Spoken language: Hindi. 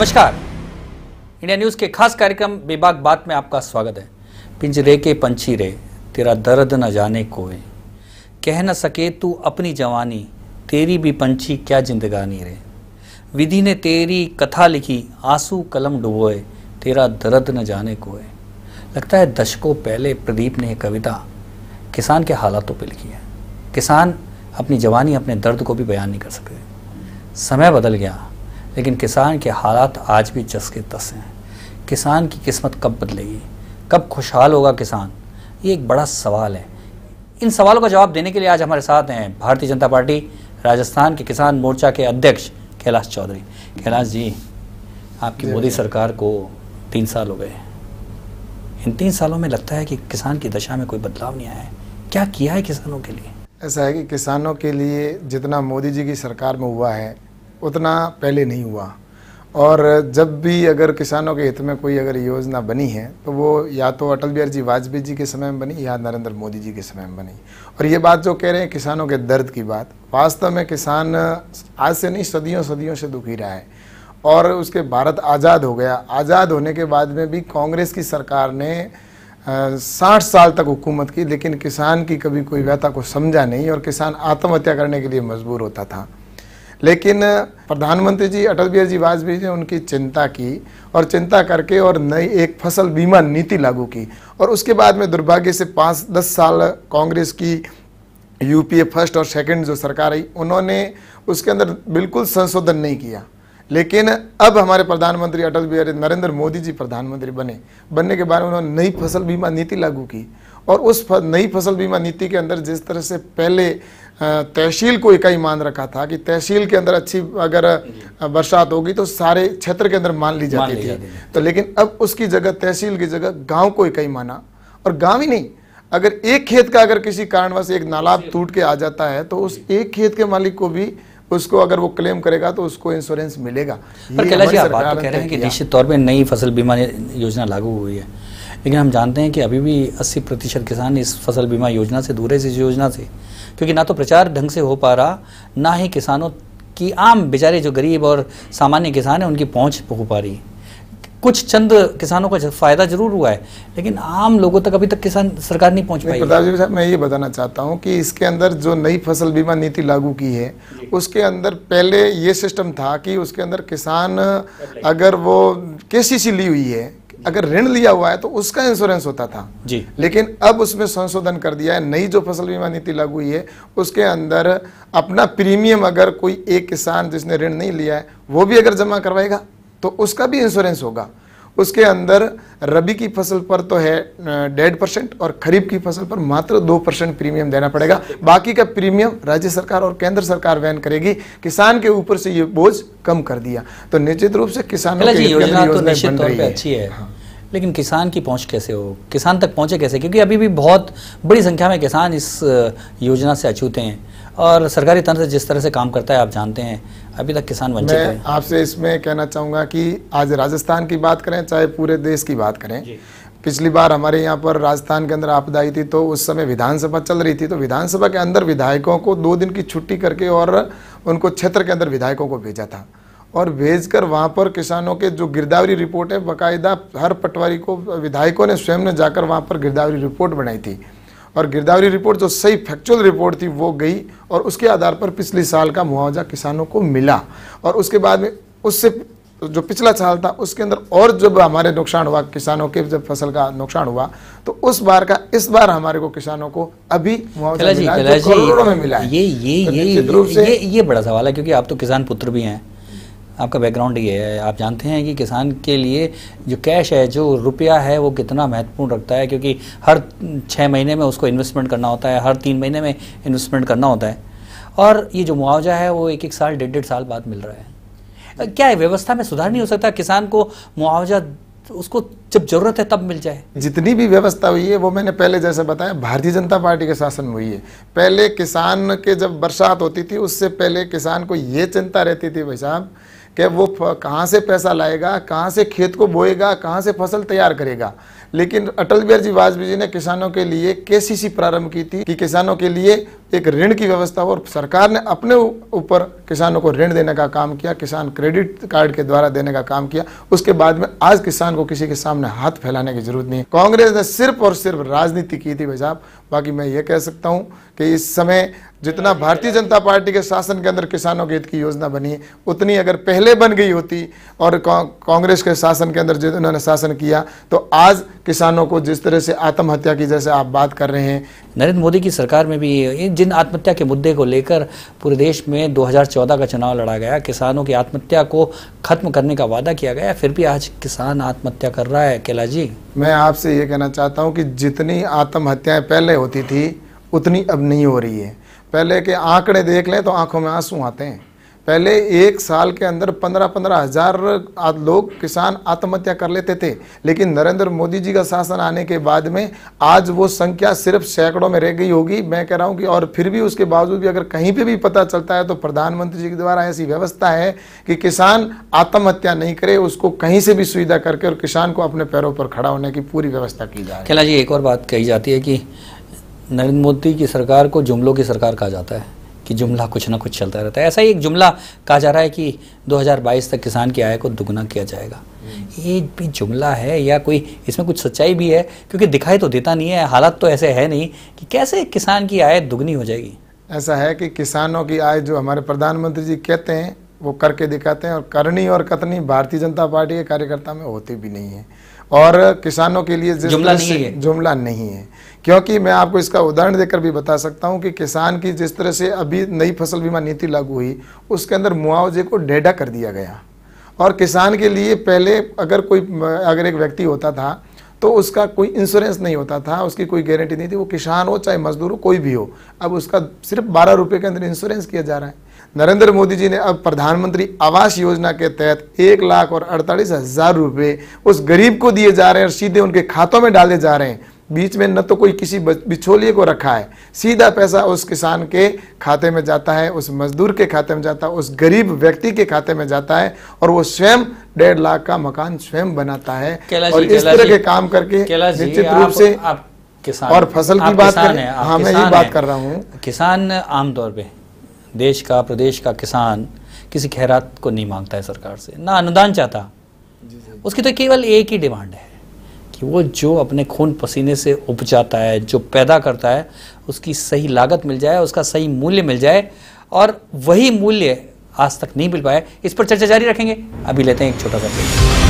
नमस्कार, इंडिया न्यूज़ के खास कार्यक्रम बेबाक बात में आपका स्वागत है। पिंजरे के पंछी रे, तेरा दर्द न जाने कोई, कह न सके तू अपनी जवानी, तेरी भी पंछी क्या जिंदगानी रे। विधि ने तेरी कथा लिखी, आंसू कलम डुबोए, तेरा दर्द न जाने कोई। लगता है दशकों पहले प्रदीप ने यह कविता किसान के हालातों पर लिखी है। किसान अपनी जवानी, अपने दर्द को भी बयान नहीं कर सके। समय बदल गया, लेकिन किसान के हालात आज भी जस के तस हैं। किसान की किस्मत कब बदलेगी, कब खुशहाल होगा किसान, ये एक बड़ा सवाल है। इन सवालों का जवाब देने के लिए आज हमारे साथ हैं भारतीय जनता पार्टी राजस्थान के किसान मोर्चा के अध्यक्ष कैलाश चौधरी। कैलाश जी, आपकी मोदी सरकार को 3 साल हो गए। इन 3 सालों में लगता है कि किसान की दशा में कोई बदलाव नहीं आया है। क्या किया है किसानों के लिए? ऐसा है कि किसानों के लिए जितना मोदी जी की सरकार में हुआ है उतना पहले नहीं हुआ। और जब भी अगर किसानों के हित में कोई अगर योजना बनी है तो वो या तो अटल बिहारी जी वाजपेयी जी के समय में बनी या नरेंद्र मोदी जी के समय में बनी। और ये बात जो कह रहे हैं किसानों के दर्द की बात, वास्तव में किसान आज से नहीं सदियों सदियों से दुखी रहा है। और उसके भारत आज़ाद हो गया, आज़ाद होने के बाद में भी कांग्रेस की सरकार ने 60 साल तक हुकूमत की, लेकिन किसान की कभी कोई व्यथा को समझा नहीं और किसान आत्महत्या करने के लिए मजबूर होता था। लेकिन प्रधानमंत्री जी अटल बिहारी जी वाजपेयी ने उनकी चिंता की और चिंता करके और नई एक फसल बीमा नीति लागू की। और उसके बाद में दुर्भाग्य से 5-10 साल कांग्रेस की यूपीए फर्स्ट और सेकंड जो सरकार आई, उन्होंने उसके अंदर बिल्कुल संशोधन नहीं किया। लेकिन अब हमारे प्रधानमंत्री अटल बिहारी नरेंद्र मोदी जी प्रधानमंत्री बनने के बाद उन्होंने नई फसल बीमा नीति लागू की। और उस नई फसल बीमा नीति के अंदर जिस तरह से पहले तहसील को इकाई मान रखा था कि तहसील के अंदर अच्छी अगर बरसात होगी तो सारे क्षेत्र के अंदर मान ली जाती थी, तो लेकिन अब उसकी जगह तहसील की जगह गांव को इकाई माना। और गांव ही नहीं, अगर एक खेत का अगर किसी कारणवश एक नाला टूट के आ जाता है तो उस एक खेत के मालिक को भी उसको अगर वो क्लेम करेगा तो उसको इंश्योरेंस मिलेगा। पर कैलाश जी, आप बात तो कह रहे हैं कि निश्चित तौर पे नई फसल बीमा योजना लागू हुई है, लेकिन हम जानते हैं कि अभी भी 80% किसान इस फसल बीमा योजना से दूर है, इस योजना से, क्योंकि ना तो प्रचार ढंग से हो पा रहा, ना ही किसानों की आम बेचारे जो गरीब और सामान्य किसान हैं उनकी पहुंच हो पा रही। कुछ चंद किसानों को फायदा जरूर हुआ है, लेकिन आम लोगों तक अभी तक किसान सरकार नहीं पहुंच पाई। प्रताप जी साहब, मैं ये बताना चाहता हूं कि इसके अंदर जो नई फसल बीमा नीति लागू की है उसके अंदर पहले ये सिस्टम था कि उसके अंदर किसान अगर वो केसीसी ली हुई है, अगर ऋण लिया हुआ है तो उसका इंश्योरेंस होता था जी। लेकिन अब उसमें संशोधन कर दिया है। नई जो फसल बीमा नीति लागू हुई है उसके अंदर अपना प्रीमियम अगर कोई एक किसान जिसने ऋण नहीं लिया है वो भी अगर जमा करवाएगा तो उसका भी इंश्योरेंस होगा। उसके अंदर रबी की फसल पर तो है 1.5% और खरीफ की फसल पर मात्र 2% प्रीमियम देना पड़ेगा। बाकी का प्रीमियम राज्य सरकार और केंद्र सरकार वहन करेगी। किसान के ऊपर से ये बोझ कम कर दिया, तो निश्चित रूप से किसानों की योजना तो निश्चित तौर पे अच्छी है। हाँ। लेकिन किसान की पहुंच कैसे हो, किसान तक पहुंचे कैसे? क्योंकि अभी भी बहुत बड़ी संख्या में किसान इस योजना से अछूते हैं और सरकारी तंत्र जिस तरह से काम करता है आप जानते हैं, अभी तक किसान वंचित है। मैं आपसे इसमें कहना चाहूँगा कि आज राजस्थान की बात करें चाहे पूरे देश की बात करें, पिछली बार हमारे यहाँ पर राजस्थान के अंदर आपदा आई थी तो उस समय विधानसभा चल रही थी, तो विधानसभा के अंदर विधायकों को 2 दिन की छुट्टी करके और उनको क्षेत्र के अंदर विधायकों को भेजा था। और भेजकर वहाँ पर किसानों के जो गिरदावरी रिपोर्ट है, बाकायदा हर पटवारी को विधायकों ने स्वयं ने जाकर वहाँ पर गिरदावरी रिपोर्ट बनाई थी। और गिरदावरी रिपोर्ट जो सही फैक्चुअल रिपोर्ट थी वो गई और उसके आधार पर पिछले साल का मुआवजा किसानों को मिला। और उसके बाद में उससे जो पिछला साल था उसके अंदर और जब हमारे नुकसान हुआ, किसानों के जब फसल का नुकसान हुआ, तो उस बार का इस बार हमारे को किसानों को अभी मुआवजा मिला है जो करोड़ों में मिला है। ये बड़ा सवाल है, क्योंकि आप तो किसान पुत्र भी हैं, आपका बैकग्राउंड ये है, आप जानते हैं कि किसान के लिए जो कैश है, जो रुपया है, वो कितना महत्वपूर्ण रखता है, क्योंकि हर 6 महीने में उसको इन्वेस्टमेंट करना होता है, हर 3 महीने में इन्वेस्टमेंट करना होता है। और ये जो मुआवजा है वो 1-1 साल 1.5 साल बाद मिल रहा है। क्या है, व्यवस्था में सुधार नहीं हो सकता? किसान को मुआवजा उसको जब जरूरत है तब मिल जाए। जितनी भी व्यवस्था हुई है वो मैंने पहले जैसे बताया भारतीय जनता पार्टी के शासन में हुई है। पहले किसान के जब बरसात होती थी उससे पहले किसान को ये चिंता रहती थी भाई साहब कि वो कहाँ से पैसा लाएगा, कहाँ से खेत को बोएगा, कहाँ से फसल तैयार करेगा। लेकिन अटल बिहारी जी वाजपेयी जी ने किसानों के लिए केसीसी प्रारंभ की थी कि किसानों के लिए एक ऋण की व्यवस्था हो, और सरकार ने अपने ऊपर किसानों को ऋण देने का काम किया, किसान क्रेडिट कार्ड के द्वारा देने का काम किया। उसके बाद में आज किसान को किसी के सामने हाथ फैलाने की जरूरत नहीं है। कांग्रेस ने सिर्फ और सिर्फ राजनीति की थी भाई साहब। बाकी मैं ये कह सकता हूँ कि इस समय जितना भारतीय जनता पार्टी के शासन के अंदर किसानों के हित की योजना बनी है, उतनी अगर पहले बन गई होती और कांग्रेस के शासन के अंदर जिन्होंने शासन किया, तो आज किसानों को जिस तरह से आत्महत्या की जैसे आप बात कर रहे हैं। नरेंद्र मोदी की सरकार में भी जिन आत्महत्या के मुद्दे को लेकर पूरे देश में 2014 का चुनाव लड़ा गया, किसानों की आत्महत्या को खत्म करने का वादा किया गया, फिर भी आज किसान आत्महत्या कर रहा है। कैलाश जी, मैं आपसे ये कहना चाहता हूँ कि जितनी आत्महत्याएं पहले होती थी उतनी अब नहीं हो रही है। पहले के आंकड़े देख लें तो आंखों में आंसू आते हैं। पहले एक साल के अंदर 15-15 हजार लोग किसान आत्महत्या कर लेते थे, लेकिन नरेंद्र मोदी जी का शासन आने के बाद में आज वो संख्या सिर्फ सैकड़ों में रह गई होगी, मैं कह रहा हूँ कि। और फिर भी उसके बावजूद भी अगर कहीं पे भी पता चलता है तो प्रधानमंत्री जी के द्वारा ऐसी व्यवस्था है कि किसान आत्महत्या नहीं करे, उसको कहीं से भी सुविधा करके और किसान को अपने पैरों पर खड़ा होने की पूरी व्यवस्था की जाए। कैलाश जी, एक और बात कही जाती है कि नरेंद्र मोदी की सरकार को जुमलों की सरकार कहा जाता है कि जुमला कुछ ना कुछ चलता रहता है। ऐसा ही एक जुमला कहा जा रहा है कि 2022 तक किसान की आय को दुगना किया जाएगा। ये भी जुमला है या कोई इसमें कुछ सच्चाई भी है? क्योंकि दिखाई तो देता नहीं है, हालात तो ऐसे है नहीं कि कैसे किसान की आय दुगनी हो जाएगी। ऐसा है कि किसानों की आय जो हमारे प्रधानमंत्री जी कहते हैं वो करके दिखाते हैं, और करनी और कतनी भारतीय जनता पार्टी के कार्यकर्ता में होते भी नहीं है। और किसानों के लिए जुमला नहीं है, क्योंकि मैं आपको इसका उदाहरण देकर भी बता सकता हूं कि किसान की जिस तरह से अभी नई फसल बीमा नीति लागू हुई, उसके अंदर मुआवजे को डेढ़ा कर दिया गया। और किसान के लिए पहले अगर एक व्यक्ति होता था तो उसका कोई इंश्योरेंस नहीं होता था, उसकी कोई गारंटी नहीं थी, वो किसान हो चाहे मजदूर हो कोई भी हो। अब उसका सिर्फ 12 रुपये के अंदर इंश्योरेंस किया जा रहा है। नरेंद्र मोदी जी ने अब प्रधानमंत्री आवास योजना के तहत 1,48,000 रुपये उस गरीब को दिए जा रहे हैं और सीधे उनके खातों में डाले जा रहे हैं। बीच में न तो कोई किसी बिचौलिए को रखा है, सीधा पैसा उस किसान के खाते में जाता है, उस मजदूर के खाते में जाता है, उस गरीब व्यक्ति के खाते में जाता है, और वो स्वयं 1.5 लाख का मकान स्वयं बनाता है। और इस तरह के काम करके निश्चित रूप से किसान और फसल की बात करें, हाँ मैं ये बात कर रहा हूँ। किसान आमतौर पे देश का, प्रदेश का किसान किसी खैरात को नहीं मांगता है सरकार से, ना अनुदान चाहता। उसकी तो केवल एक ही डिमांड है कि वो जो अपने खून पसीने से उपजाता है, जो पैदा करता है, उसकी सही लागत मिल जाए, उसका सही मूल्य मिल जाए। और वही मूल्य आज तक नहीं मिल पाया। इस पर चर्चा जारी रखेंगे। अभी लेते हैं एक छोटा सा ब्रेक।